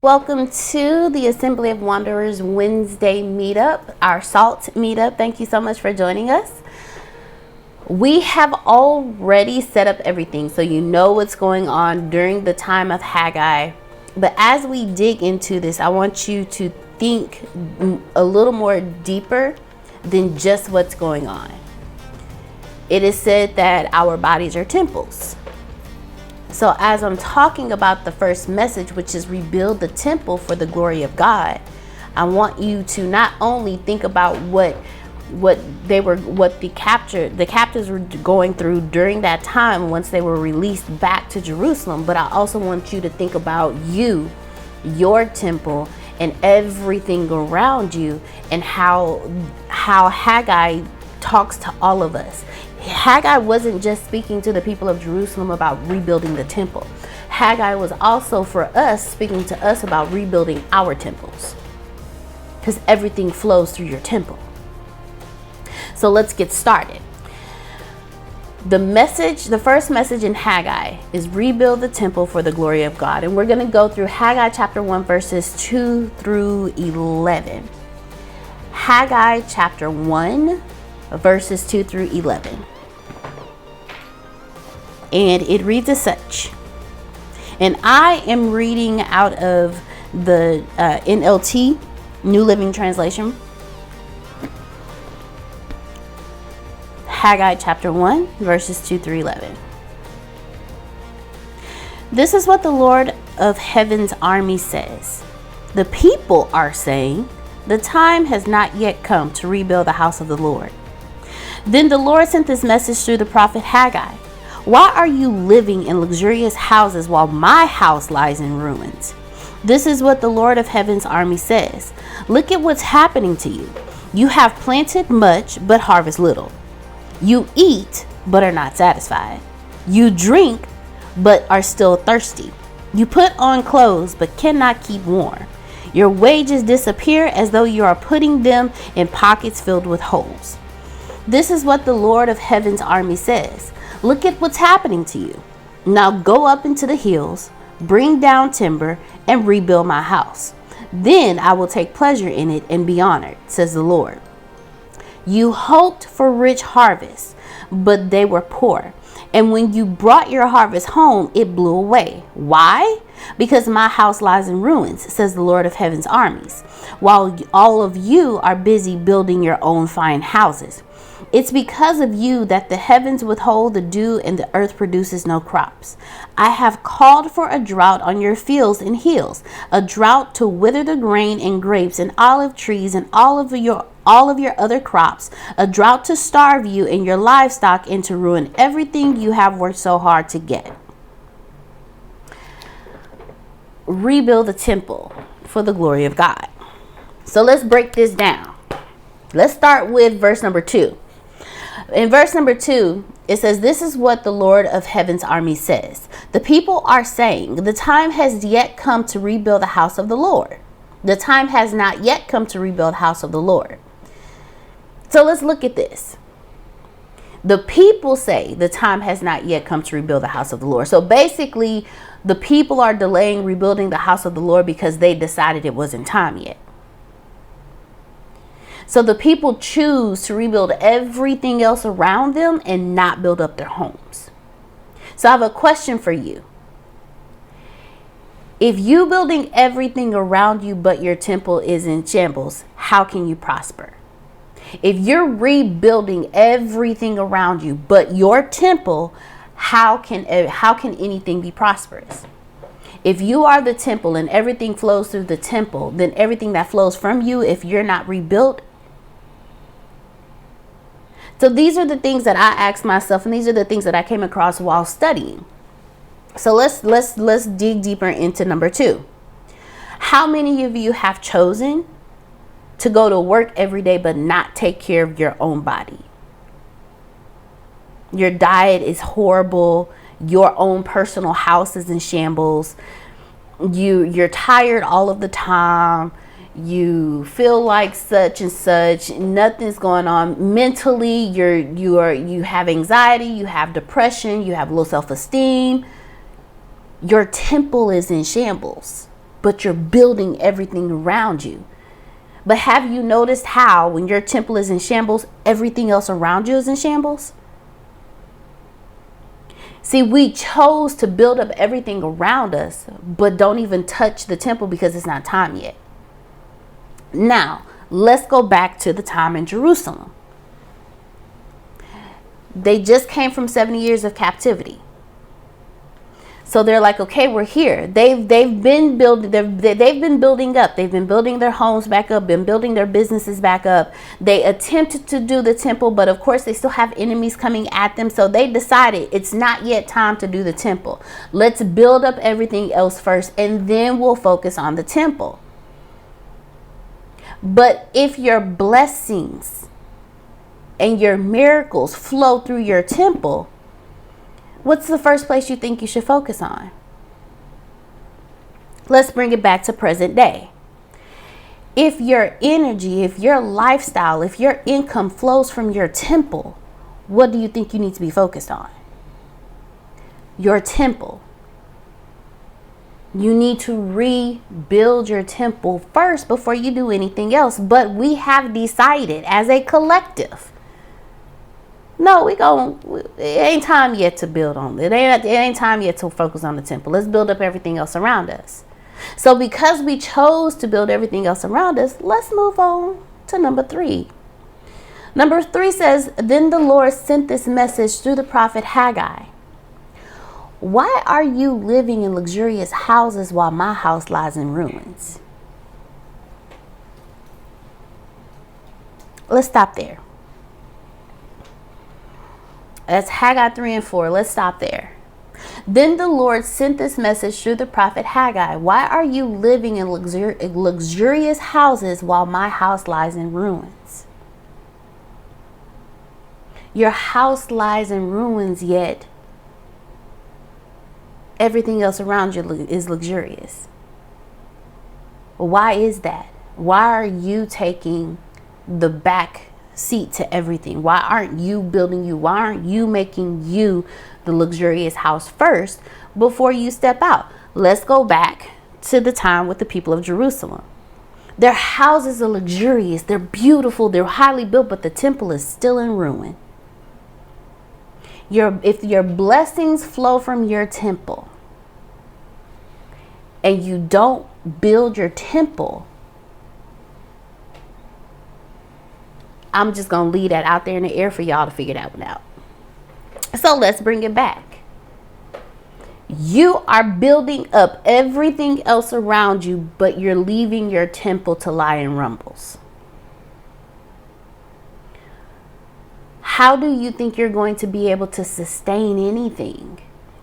Welcome to the Assembly of Wanderers Wednesday meetup, our SALT meetup. Thank you so much for joining us. We have already set up everything so you know what's going on during the time of Haggai. But as we dig into this, I want you to think a little more deeper than just what's going on. It is said that our bodies are temples. So as I'm talking about the first message, which is rebuild the temple for the glory of God, I want you to not only think about what the captives were going through during that time once they were released back to Jerusalem, but I also want you to think about your temple, and everything around you, and how Haggai talks to all of us. Haggai wasn't just speaking to the people of Jerusalem about rebuilding the temple. Haggai was also for us speaking to us about rebuilding our temples, because everything flows through your temple. So let's get started. The first message in Haggai is rebuild the temple for the glory of God. And we're going to go through Haggai chapter 1 verses 2 through 11. Haggai chapter 1 verses 2 through 11. And it reads as such. And I am reading out of the NLT, New Living Translation. Haggai chapter 1 verses 2 through 11. This is what the Lord of Heaven's army says. The people are saying, the time has not yet come to rebuild the house of the Lord. Then the Lord sent this message through the prophet Haggai. Why are you living in luxurious houses while my house lies in ruins? This is what the Lord of Heaven's army says. Look at what's happening to you. You have planted much, but harvest little. You eat, but are not satisfied. You drink, but are still thirsty. You put on clothes, but cannot keep warm. Your wages disappear as though you are putting them in pockets filled with holes. This is what the Lord of Heaven's army says. Look at what's happening to you. Now go up into the hills, bring down timber, and rebuild my house. Then I will take pleasure in it and be honored, says the Lord. You hoped for rich harvests, but they were poor. And when you brought your harvest home, it blew away. Why? Because my house lies in ruins, says the Lord of Heaven's armies, while all of you are busy building your own fine houses. It's because of you that the heavens withhold the dew and the earth produces no crops. I have called for a drought on your fields and hills, a drought to wither the grain and grapes and olive trees and all of your other crops, a drought to starve you and your livestock and to ruin everything you have worked so hard to get. Rebuild the temple for the glory of God. So let's break this down. Let's start with verse number 2. In verse number 2, it says, this is what the Lord of Heaven's army says. The people are saying, the time has yet come to rebuild the house of the Lord. The time has not yet come to rebuild the house of the Lord. So let's look at this. The people say the time has not yet come to rebuild the house of the Lord. So basically, the people are delaying rebuilding the house of the Lord because they decided it wasn't time yet. So the people choose to rebuild everything else around them and not build up their homes. So I have a question for you. If you building everything around you but your temple is in shambles, how can you prosper? If you're rebuilding everything around you but your temple, how can anything be prosperous? If you are the temple and everything flows through the temple, then everything that flows from you, if you're not rebuilt. So these are the things that I asked myself, and these are the things that I came across while studying. So let's dig deeper into number 2. How many of you have chosen to go to work every day but not take care of your own body? Your diet is horrible. Your own personal house is in shambles. You're tired all of the time. You feel like such and such, nothing's going on mentally. You have anxiety, you have depression, you have low self-esteem. Your temple is in shambles. but you're building everything around you. But have you noticed how when your temple is in shambles, everything else around you is in shambles? See, we chose to build up everything around us, but don't even touch the temple because it's not time yet. Now, let's go back to the time in Jerusalem. They just came from 70 years of captivity. So they're like, okay, we're here. They've been building. They've been building up. They've been building their homes back up. Been building their businesses back up. They attempted to do the temple, but of course they still have enemies coming at them. So they decided it's not yet time to do the temple. Let's build up everything else first, and then we'll focus on the temple. But if your blessings and your miracles flow through your temple, what's the first place you think you should focus on? Let's bring it back to present day. If your energy, if your lifestyle, if your income flows from your temple, what do you think you need to be focused on? Your temple. You need to rebuild your temple first before you do anything else. But we have decided as a collective, no, it ain't time yet to build on it. It ain't time yet to focus on the temple. Let's build up everything else around us. So because we chose to build everything else around us, let's move on to number 3. Number 3 says, then the Lord sent this message through the prophet Haggai. Why are you living in luxurious houses while my house lies in ruins? Let's stop there. That's Haggai 3 and 4. Let's stop there. Then the Lord sent this message through the prophet Haggai. Why are you living in luxurious houses while my house lies in ruins? Your house lies in ruins, yet everything else around you is luxurious. Why is that? Why are you taking the back seat to everything? Why aren't you building you? Why aren't you making you the luxurious house first before you step out? Let's go back to the time with the people of Jerusalem. Their houses are luxurious, they're beautiful, they're highly built, but the temple is still in ruin. If your blessings flow from your temple and you don't build your temple, I'm just going to leave that out there in the air for y'all to figure that one out. So let's bring it back. You are building up everything else around you, but you're leaving your temple to lie in rumbles. How do you think you're going to be able to sustain anything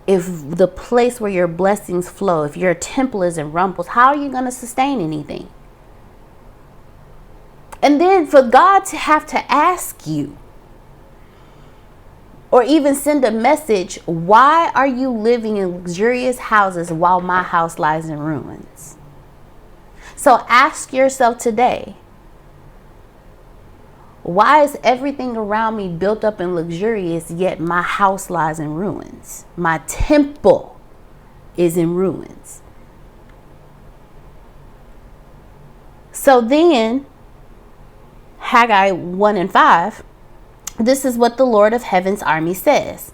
if the place where your blessings flow, if your temple is in rumbles? How are you going to sustain anything? And then for God to have to ask you or even send a message, why are you living in luxurious houses while my house lies in ruins? So ask yourself today, why is everything around me built up and luxurious, yet my house lies in ruins? My temple is in ruins. So then, Haggai 1 and 5, this is what the Lord of Heaven's army says.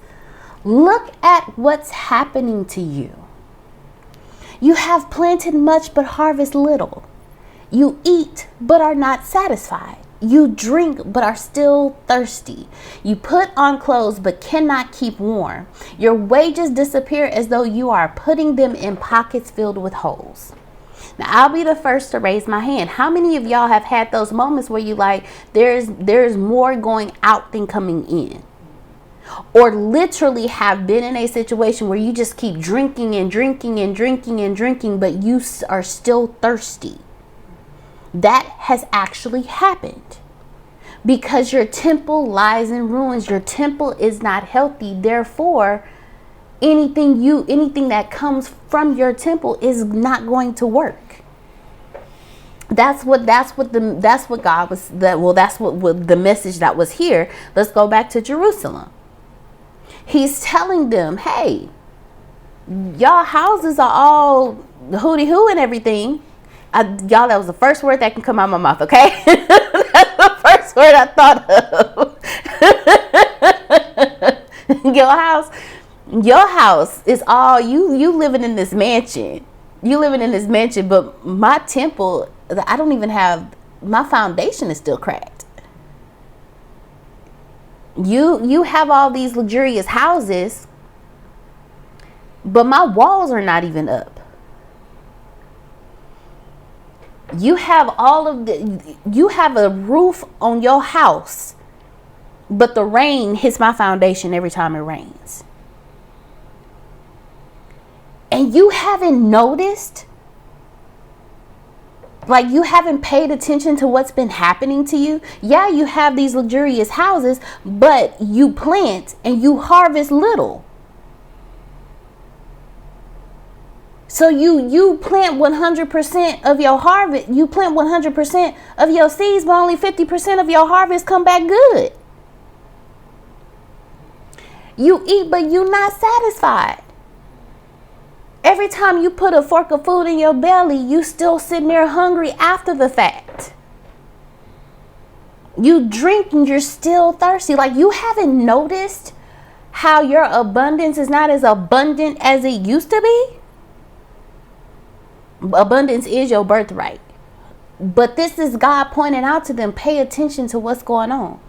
Look at what's happening to you. You have planted much but harvest little. You eat but are not satisfied. You drink but are still thirsty. You put on clothes but cannot keep warm. Your wages disappear as though you are putting them in pockets filled with holes. Now, I'll be the first to raise my hand. How many of y'all have had those moments where you like, there's more going out than coming in? Or literally have been in a situation where you just keep drinking and drinking and drinking and drinking, but you are still thirsty. That has actually happened because your temple lies in ruins. Your temple is not healthy. Therefore, anything that comes from your temple is not going to work. That's what the message that was here. Let's go back to Jerusalem. He's telling them, hey, y'all houses are all the hootie hoo and everything. Y'all, that was the first word that can come out of my mouth, okay? That's the first word I thought of. Your house is all you living in this mansion. You living in this mansion, but my temple, I don't even have, my foundation is still cracked. You have all these luxurious houses, but my walls are not even up. You have you have a roof on your house, but the rain hits my foundation every time it rains. And you haven't noticed, like you haven't paid attention to what's been happening to you. Yeah, you have these luxurious houses, but you plant and you harvest little. So you plant 100% of your harvest, you plant 100% of your seeds, but only 50% of your harvest come back good. You eat, but you're not satisfied. Every time you put a fork of food in your belly, you still sitting there hungry after the fact. You drink and you're still thirsty. Like, you haven't noticed how your abundance is not as abundant as it used to be? Abundance is your birthright. But this is God pointing out to them, pay attention to what's going on.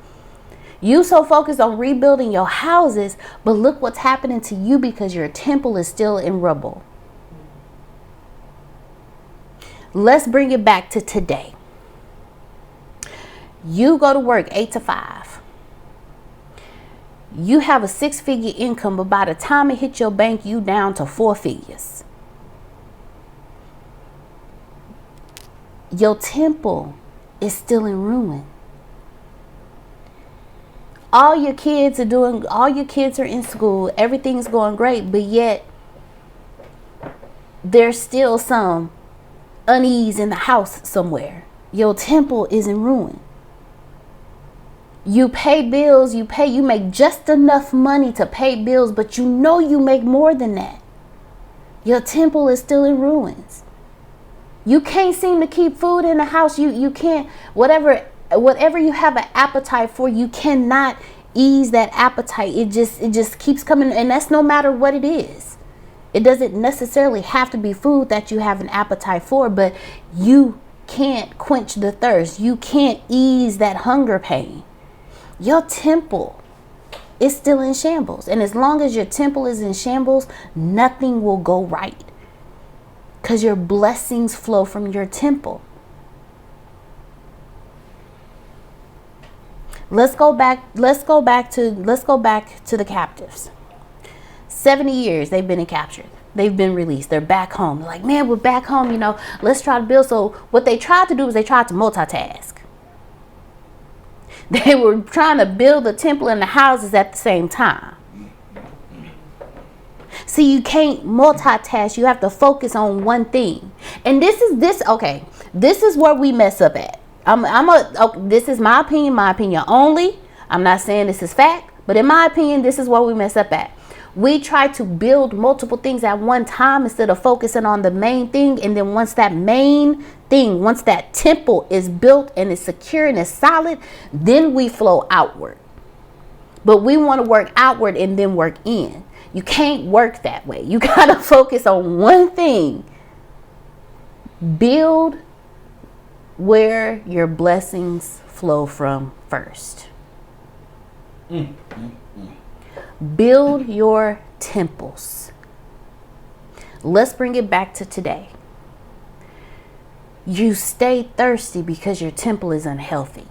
You so focused on rebuilding your houses, but look what's happening to you because your temple is still in rubble. Let's bring it back to today. You go to work 8 to 5. You have a 6-figure income, but by the time it hits your bank, you down to 4 figures. Your temple is still in ruin. All your kids are in school, everything's going great, but yet there's still some unease in the house somewhere. Your temple is in ruin. You pay bills, you make just enough money to pay bills, but you know you make more than that. Your temple is still in ruins. You can't seem to keep food in the house. You can't, whatever you have an appetite for, you cannot ease that appetite. It just keeps coming, and that's no matter what it is. It doesn't necessarily have to be food that you have an appetite for, but you can't quench the thirst. You can't ease that hunger pain. Your temple is still in shambles. And as long as your temple is in shambles, nothing will go right. Because your blessings flow from your temple. Let's go back to the captives. 70 years they've been captured. They've been released. They're back home. They're like, man, we're back home, let's try to build. So what they tried to do is they tried to multitask. They were trying to build the temple and the houses at the same time. See, you can't multitask. You have to focus on one thing. And this is where we mess up at. This is my opinion only. I'm not saying this is fact, but in my opinion, this is where we mess up at. We try to build multiple things at one time instead of focusing on the main thing. And then once that temple is built and is secure and is solid, then we flow outward. But we want to work outward and then work in. You can't work that way. You got to focus on one thing. Build where your blessings flow from first. Build your temples. Let's bring it back to today. You stay thirsty because your temple is unhealthy.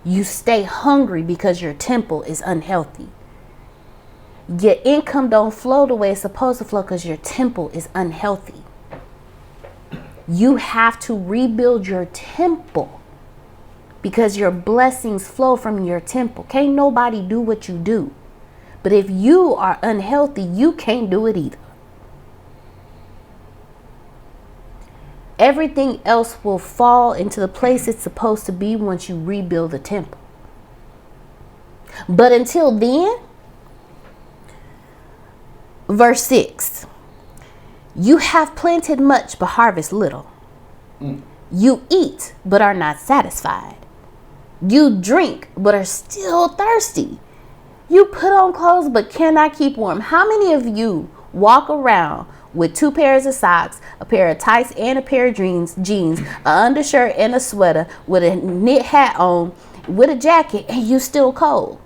You stay hungry because your temple is unhealthy. Your income don't flow the way it's supposed to flow because your temple is unhealthy. You have to rebuild your temple because your blessings flow from your temple. Can't nobody do what you do. But if you are unhealthy, you can't do it either. Everything else will fall into the place it's supposed to be once you rebuild the temple. But until then, verse 6, You have planted much, but harvest little. You eat, but are not satisfied. You drink, but are still thirsty. You put on clothes, but cannot keep warm. How many of you walk around with 2 pairs of socks, a pair of tights and a pair of jeans, an undershirt and a sweater, with a knit hat on, with a jacket, and you still cold?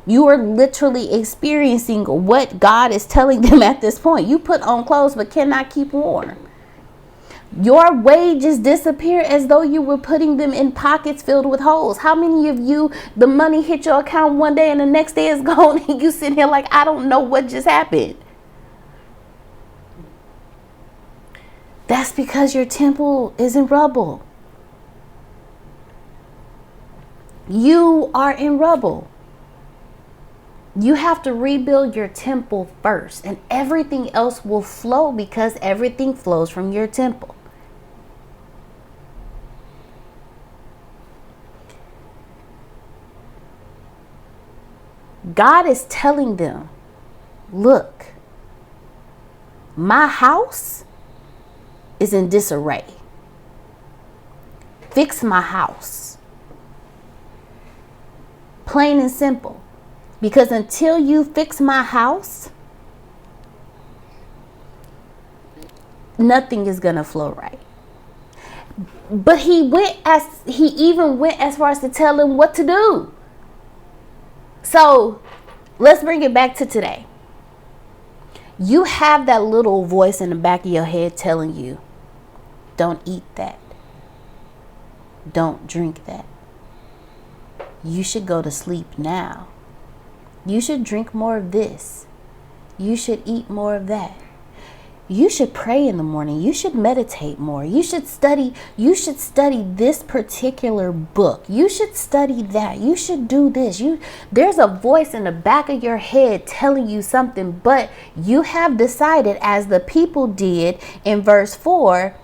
You are literally experiencing what God is telling them at this point. You put on clothes, but cannot keep warm. Your wages disappear as though you were putting them in pockets filled with holes. How many of you, the money hit your account one day and the next day is gone, and you sit here like, I don't know what just happened? That's because your temple is in rubble. You are in rubble. You have to rebuild your temple first, and everything else will flow, because everything flows from your temple. God is telling them, look, my house is in disarray. Fix my house. Plain and simple. Because until you fix my house, nothing is going to flow right. But he even went as far as to tell them what to do. So let's bring it back to today. You have that little voice in the back of your head telling you, don't eat that. Don't drink that. You should go to sleep now. You should drink more of this. You should eat more of that. You should pray in the morning. You should meditate more. You should study this particular book. You should study that. You should do this. There's a voice in the back of your head telling you something, but you have decided, as the people did in verse 4,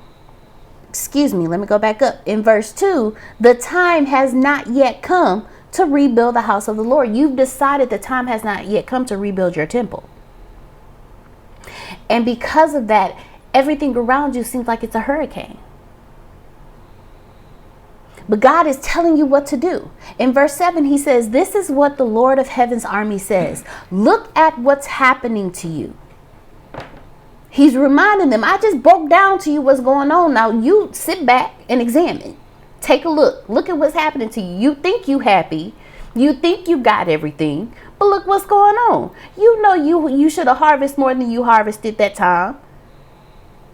let me go back up. In verse 2, the time has not yet come to rebuild the house of the Lord. You've decided the time has not yet come to rebuild your temple. And because of that, everything around you seems like it's a hurricane. But God is telling you what to do. In verse 7, he says, this is what the Lord of Heaven's army says. Look at what's happening to you. He's reminding them, I just broke down to you what's going on. Now you sit back and examine. Take a look. Look at what's happening to you. You think you happy. You think you got everything. But look what's going on. You know you should have harvested more than you harvested that time.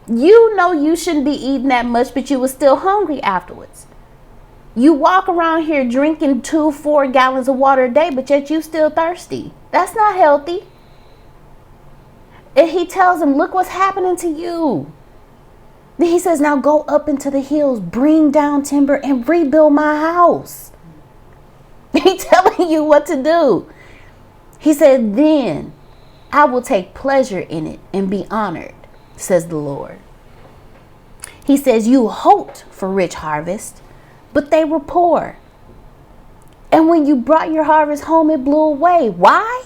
You know you shouldn't be eating that much, but you were still hungry afterwards. You walk around here drinking 2-4 gallons of water a day, but yet you still thirsty. That's not healthy. And he tells them, look what's happening to you. Then he says, now go up into the hills, bring down timber, and rebuild my house. He's telling you what to do. He said, then I will take pleasure in it and be honored, says the Lord. He says, you hoped for rich harvest, but they were poor. And when you brought your harvest home, it blew away. Why?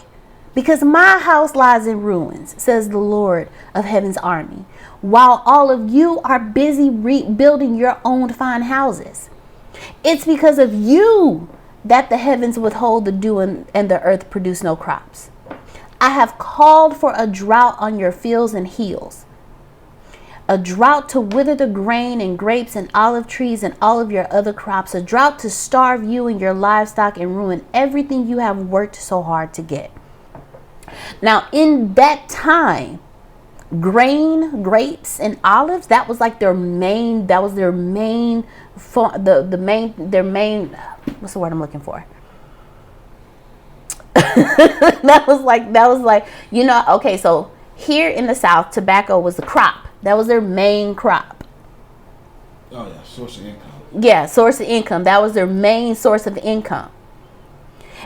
Because my house lies in ruins, says the Lord of Heaven's army, while all of you are busy rebuilding your own fine houses. It's because of you that the heavens withhold the dew and the earth produce no crops. I have called for a drought on your fields and hills, a drought to wither the grain and grapes and olive trees and all of your other crops, a drought to starve you and your livestock and ruin everything you have worked so hard to get. Now, in that time, grain, grapes, and olives, that was like their main, what's the word I'm looking for? that was like, okay, so here in the South, tobacco was the crop. That was their main crop. Oh yeah, source of income. Yeah, source of income. That was their main source of income.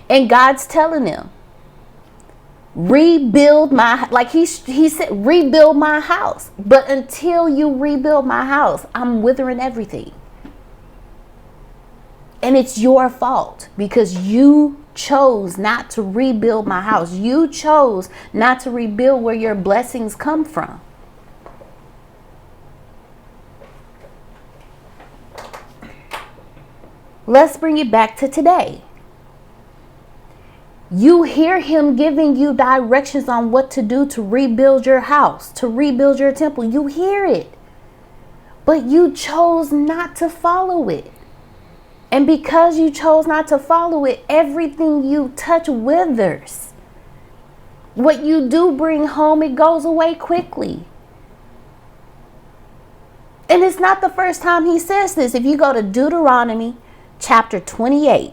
And God's telling them, rebuild he said, rebuild my house. But until you rebuild my house, I'm withering everything. And it's your fault because you chose not to rebuild my house. You chose not to rebuild where your blessings come from. Let's bring it back to today. You hear him giving you directions on what to do to rebuild your house, to rebuild your temple. You hear it, but you chose not to follow it. And because you chose not to follow it, everything you touch withers. What you do bring home, it goes away quickly. And it's not the first time he says this. If you go to Deuteronomy chapter 28,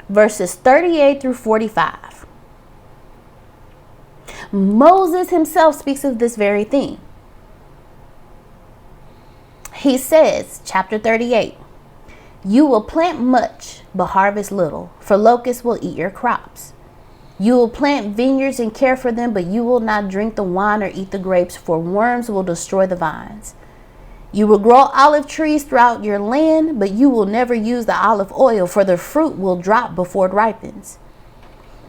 verses 38 through 45, Moses himself speaks of this very thing. He says, chapter 38, you will plant much, but harvest little, for locusts will eat your crops. You will plant vineyards and care for them, but you will not drink the wine or eat the grapes, for worms will destroy the vines. You will grow olive trees throughout your land, but you will never use the olive oil, for the fruit will drop before it ripens.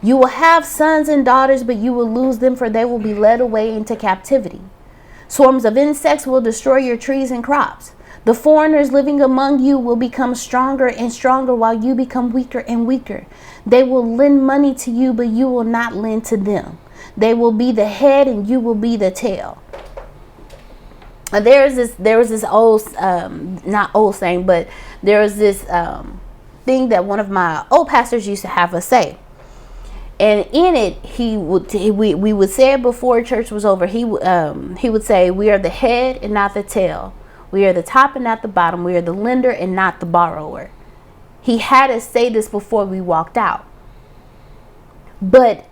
You will have sons and daughters, but you will lose them, for they will be led away into captivity. Swarms of insects will destroy your trees and crops. The foreigners living among you will become stronger and stronger while you become weaker and weaker. They will lend money to you, but you will not lend to them. They will be the head and you will be the tail. There was this old, not old saying, but there was this thing that one of my old pastors used to have us say. And in it, we would say it before church was over. He would say, we are the head and not the tail. We are the top and not the bottom. We are the lender and not the borrower. He had us say this before we walked out. But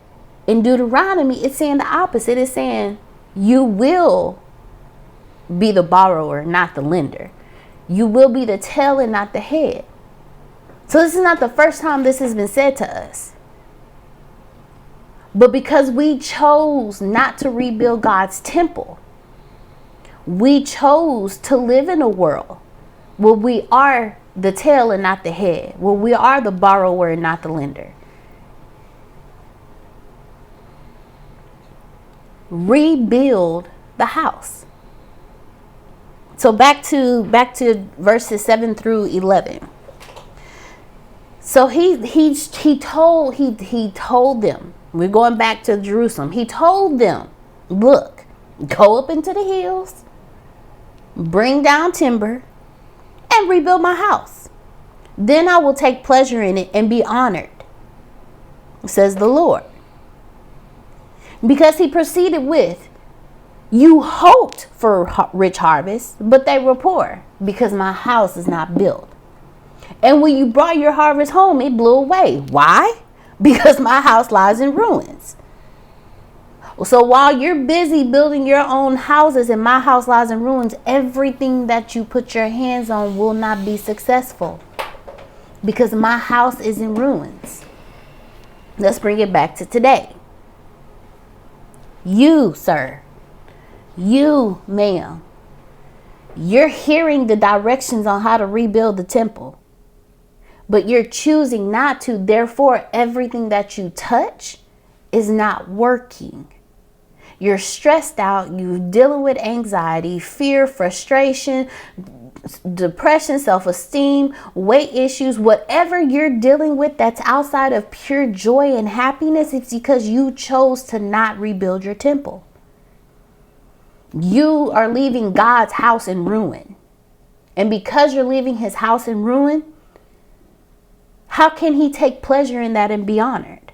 in Deuteronomy, it's saying the opposite. It's saying you will be the borrower, not the lender. You will be the tail and not the head. So this is not the first time this has been said to us. But because we chose not to rebuild God's temple, we chose to live in a world where we are the tail and not the head, where we are the borrower and not the lender. Rebuild the house. So back to verses 7 through 11. So he told them, we're going back to Jerusalem. He told them, look, go up into the hills, bring down timber, and rebuild my house. Then I will take pleasure in it and be honored, says the Lord. Because he proceeded with, you hoped for rich harvest, but they were poor, because my house is not built. And when you brought your harvest home, it blew away. Why? Because my house lies in ruins. So while you're busy building your own houses and my house lies in ruins, everything that you put your hands on will not be successful, because my house is in ruins. Let's bring it back to today. You, sir, you, ma'am, you're hearing the directions on how to rebuild the temple, but you're choosing not to. Therefore, everything that you touch is not working. You're stressed out. You're dealing with anxiety, fear, frustration, depression, self-esteem, weight issues. Whatever you're dealing with that's outside of pure joy and happiness, it's because you chose to not rebuild your temple. You are leaving God's house in ruin. And because you're leaving his house in ruin, how can he take pleasure in that and be honored?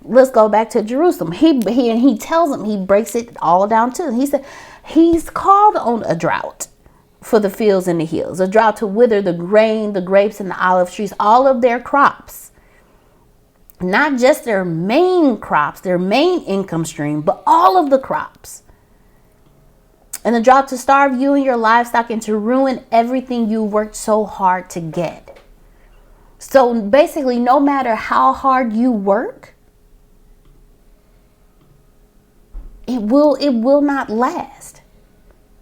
Let's go back to Jerusalem. He tells them, he breaks it all down to them. He said he's called on a drought for the fields and the hills, a drought to wither the grain, the grapes, and the olive trees, all of their crops. Not just their main crops, their main income stream, but all of the crops. And the drought to starve you and your livestock and to ruin everything you worked so hard to get. So basically, no matter how hard you work, it will not last,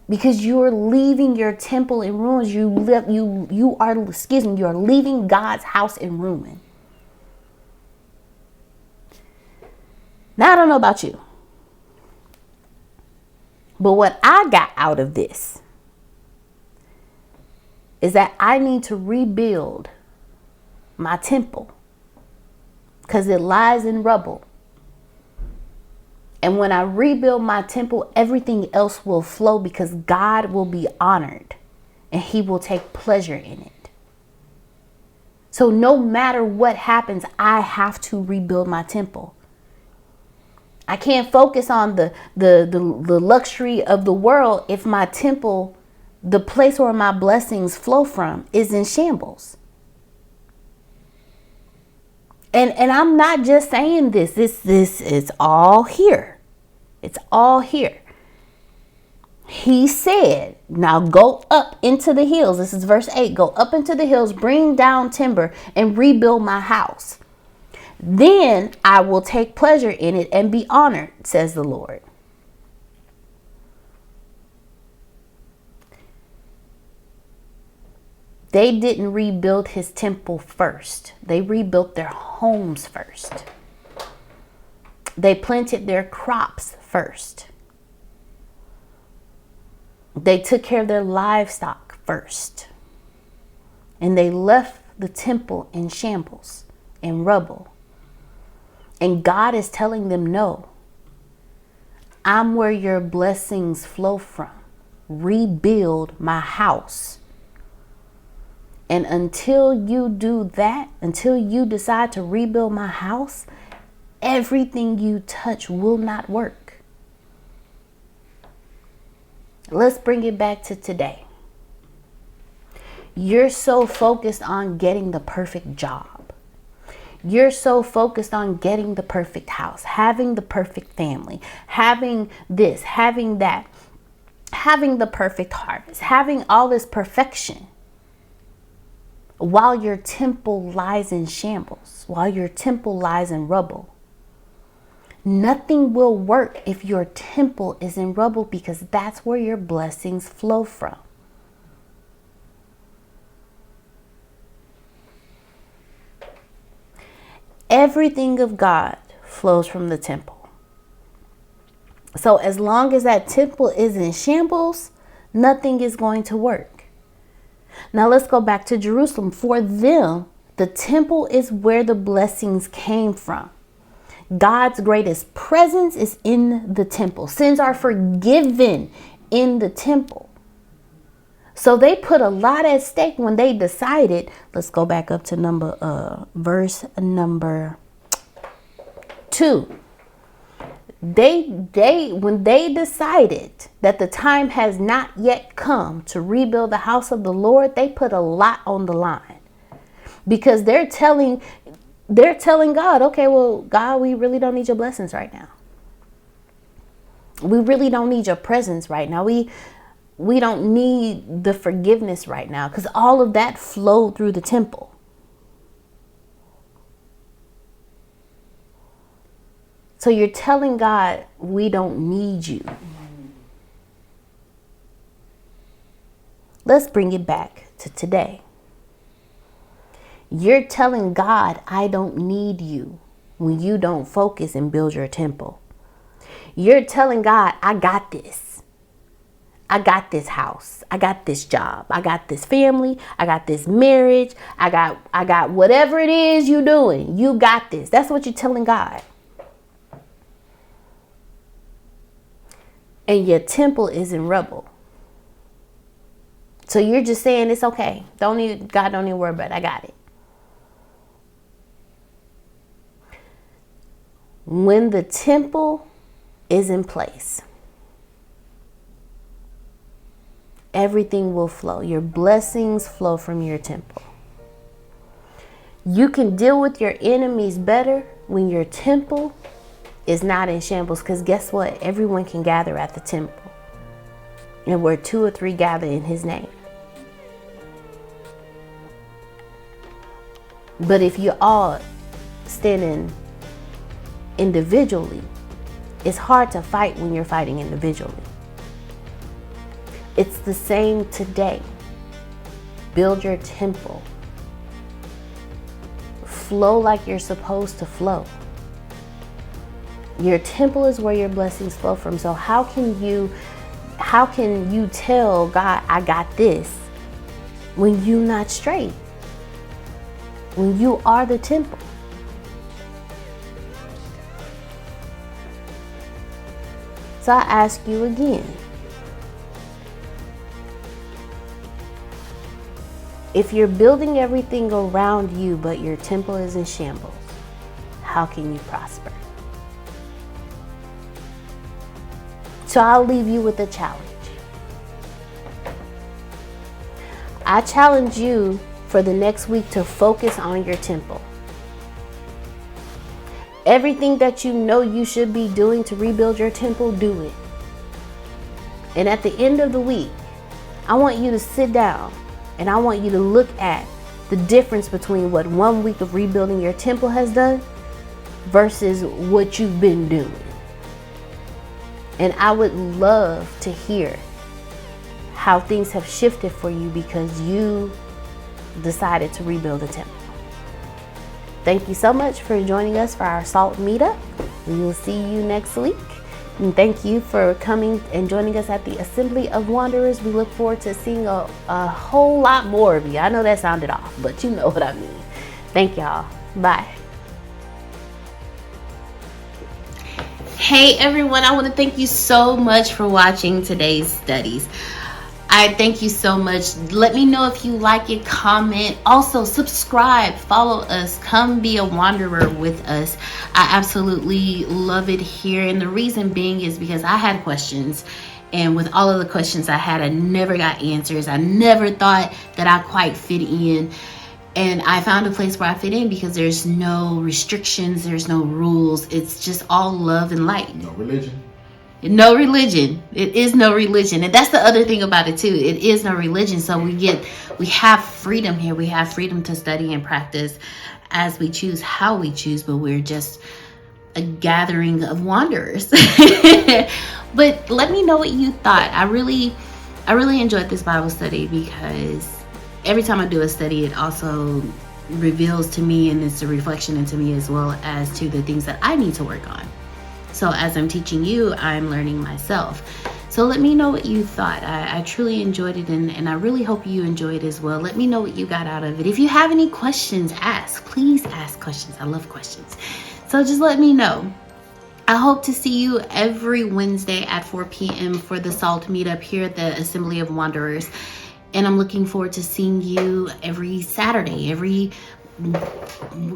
because you're leaving your temple in ruins. You are leaving God's house in ruin. Now, I don't know about you, but what I got out of this is that I need to rebuild my temple because it lies in rubble. And when I rebuild my temple, everything else will flow because God will be honored and he will take pleasure in it. So no matter what happens, I have to rebuild my temple. I can't focus on the luxury of the world if my temple, the place where my blessings flow from, is in shambles. And I'm not just saying this. This is all here. It's all here. He said, now go up into the hills. This is verse 8. Go up into the hills, bring down timber, and rebuild my house. Then I will take pleasure in it and be honored, says the Lord. They didn't rebuild his temple first. They rebuilt their homes first. They planted their crops first. They took care of their livestock first. And they left the temple in shambles, in rubble. And God is telling them, no, I'm where your blessings flow from. Rebuild my house. And until you do that, until you decide to rebuild my house, everything you touch will not work. Let's bring it back to today. You're so focused on getting the perfect job. You're so focused on getting the perfect house, having the perfect family, having this, having that, having the perfect harvest, having all this perfection, while your temple lies in shambles, while your temple lies in rubble. Nothing will work if your temple is in rubble, because that's where your blessings flow from. Everything of God flows from the temple. So as long as that temple is in shambles, nothing is going to work. Now let's go back to Jerusalem. For them, the temple is where the blessings came from. God's greatest presence is in the temple. Sins are forgiven in the temple. So they put a lot at stake when they decided. Let's go back up to verse number 2. When they decided that the time has not yet come to rebuild the house of the Lord, they put a lot on the line, because they're telling God, okay, well, God, we really don't need your blessings right now. We really don't need your presence right now. We don't need the forgiveness right now, because all of that flowed through the temple. So you're telling God, we don't need you. Let's bring it back to today. You're telling God, I don't need you, when you don't focus and build your temple. You're telling God, I got this. I got this house. I got this job. I got this family. I got this marriage. I got whatever it is you're doing. You got this. That's what you're telling God. And your temple is in rubble. So you're just saying it's okay. God don't need to worry about it. I got it. When the temple is in place, everything will flow. Your blessings flow from your temple. You can deal with your enemies better when your temple is not in shambles, because guess what? Everyone can gather at the temple, and where 2 or 3 gather in his name. But if you're all standing individually, it's hard to fight when you're fighting individually. It's the same today. Build your temple. Flow like you're supposed to flow. Your temple is where your blessings flow from. So how can you tell God, I got this, when you not straight, when you are the temple? So I ask you again, if you're building everything around you but your temple is in shambles, how can you prosper? So I'll leave you with a challenge. I challenge you for the next week to focus on your temple. Everything that you know you should be doing to rebuild your temple, do it. And at the end of the week, I want you to sit down and I want you to look at the difference between what 1 week of rebuilding your temple has done versus what you've been doing. And I would love to hear how things have shifted for you because you decided to rebuild the temple. Thank you so much for joining us for our SALT meetup. We will see you next week. And thank you for coming and joining us at the Assembly of Wanderers. We look forward to seeing a whole lot more of you. I know that sounded off, but you know what I mean. Thank y'all. Bye. Hey everyone, I want to thank you so much for watching today's studies. I thank you so much. Let me know if you like it, comment. Also, subscribe, follow us, come be a wanderer with us. I absolutely love it here. And the reason being is because I had questions. And with all of the questions I had, I never got answers. I never thought that I quite fit in. And I found a place where I fit in because there's no restrictions, there's no rules. It's just all love and light. No religion. No religion. It is no religion. And that's the other thing about it too. It is no religion. So we have freedom here. We have freedom to study and practice as we choose, how we choose, but we're just a gathering of wanderers. But let me know what you thought. I really enjoyed this Bible study because every time I do a study, it also reveals to me and it's a reflection into me as well as to the things that I need to work on. So as I'm teaching you, I'm learning myself. So let me know what you thought. I truly enjoyed it and I really hope you enjoyed as well. Let me know what you got out of it. If you have any questions, ask. Please ask questions. I love questions. So just let me know. I hope to see you every Wednesday at 4 p.m. for the SALT meetup here at the Assembly of Wanderers. And I'm looking forward to seeing you every Saturday, every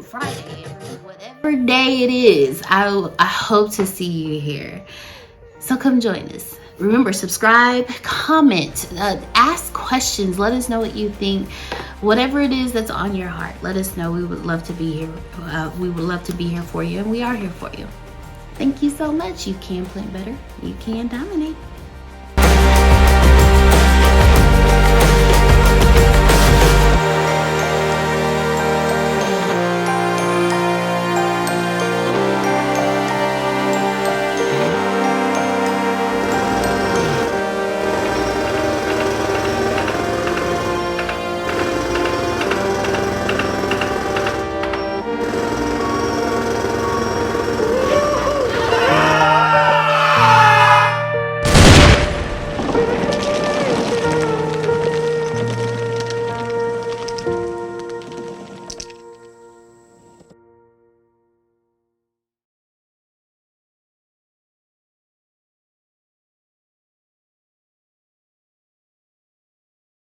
Friday, whatever day it is. I hope to see you here. So come join us. Remember, subscribe, comment, ask questions. Let us know what you think. Whatever it is that's on your heart, let us know. We would love to be here. We would love to be here for you, and we are here for you. Thank you so much. You can plant better. You can dominate.